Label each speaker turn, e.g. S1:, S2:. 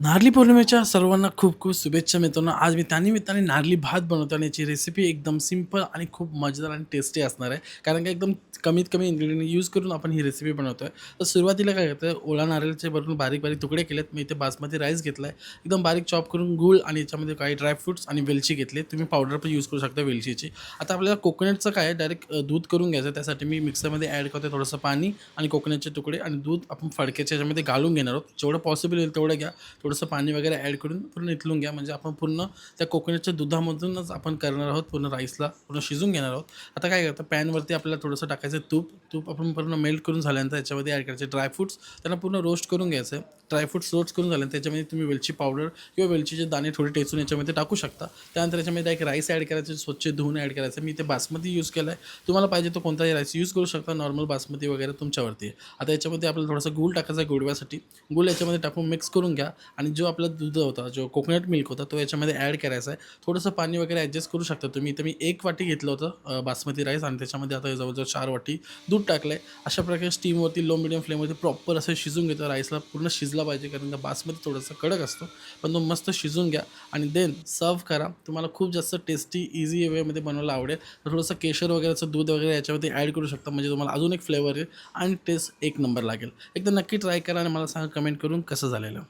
S1: नारळी पौर्णिमेच्या सर्वांना खूप खूप शुभेच्छा मित्रांनो. आज मी त्यानिमित्ताने नारळी भात बनवतो आणि याची रेसिपी एकदम सिंपल आणि खूप मजेदार आणि टेस्टी असणार आहे. कारण का एकदम कमीत कमी इन्ग्रेडियंट यूज करून आपण ही रेसिपी बनवतो आहे. तर सुरुवातीला काय करतं, ओला नारळाचे भरून बारीक बारीक तुकडे केलेत. मी इथे बासमती राईस घेतला आहे, एकदम बारीक चॉप करून गूळ आणि याच्यामध्ये काही ड्रायफ्रुट्स आणि वेलची घेतली. तुम्ही पावडर पण यूज करू शकता वेलचीची. आता आपल्याला कोकोनटचं काय आहे, डायरेक्ट दूध करून घ्यायचं. त्यासाठी मी मिक्सरमध्ये ॲड करतो थोडंसं पाणी आणि कोकोनटचे तुकडे आणि दूध आपण फडक्याच्या ह्याच्यामध्ये घालून घेणार आहोत. जेवढं पॉसिबल होईल तेवढं घ्या. थोडंसं पाणी वगैरे ॲड करून पूर्ण इथलून घ्या. म्हणजे आपण पूर्ण त्या कोकोनटच्या दुधामधूनच आपण करणार आहोत. पूर्ण राईसला पूर्ण शिजून घेणार आहोत. आता काय करतं, पॅनवरती आपल्याला थोडंसं टाकायचं तूप. तूप आपण पूर्ण मेल्ट करून झाल्यानंतर याच्यामध्ये ॲड करायचे ड्रायफ्रुट्स. त्यांना पूर्ण रोस्ट करून घ्यायचं आहे. ड्रायफ्रुट्स रोस्ट करून झाल्यानंतर त्याच्यामध्ये तुम्ही वेलची पावडर किंवा वेलचीचे दाणे थोडे टेचून याच्यामध्ये टाकू शकता. त्यानंतर याच्यामध्ये एक राईस ॲड करायचे, स्वच्छ धुवून ॲड करायचं. मी इथे बासमती यूज केला आहे. तुम्हाला पाहिजे तो कोणताही राईस यूज करू शकता. नॉर्मल बासमती वगैरे तुमच्यावरती आहे. आता याच्यामध्ये आपल्याला थोडासा गूळ टाकायचा आहे गोडव्यासाठी. गूळ याच्यामध्ये टाकून मिक्स करून घ्या आणि जो आपला दूध होता, जो कोकोनट मिल्क होता, तो याच्यामध्ये ॲड करायचा आहे. थोडंसं पाणी वगैरे ॲडजस्ट करू शकता तुम्ही. इथं मी 1 वाटी घेतलं होतं बासमती राईस आणि त्याच्यामध्ये आता जवळजवळ 4 वाटी दूध टाकलं आहे. अशा प्रकारे स्टीमवरती लो मीडियम फ्लेमवरती प्रॉपर असं शिजून घेतो. राईसला पूर्ण शिजला पाहिजे, कारण का बासमती थोडासा कडक असतो, पण तो मस्त शिजून घ्या आणि देन सर्व्ह करा. तुम्हाला खूप जास्त टेस्टी इझी वेमध्ये बनवायला आवडेल. तर थोडंसं केशर वगैरेचं दूध वगैरे याच्यामध्ये ॲड करू शकता, म्हणजे तुम्हाला अजून एक फ्लेवर येईल आणि टेस्ट एक नंबर लागेल. एकदा नक्की ट्राय करा आणि मला सांगा कमेंट करून कसं झालेलं.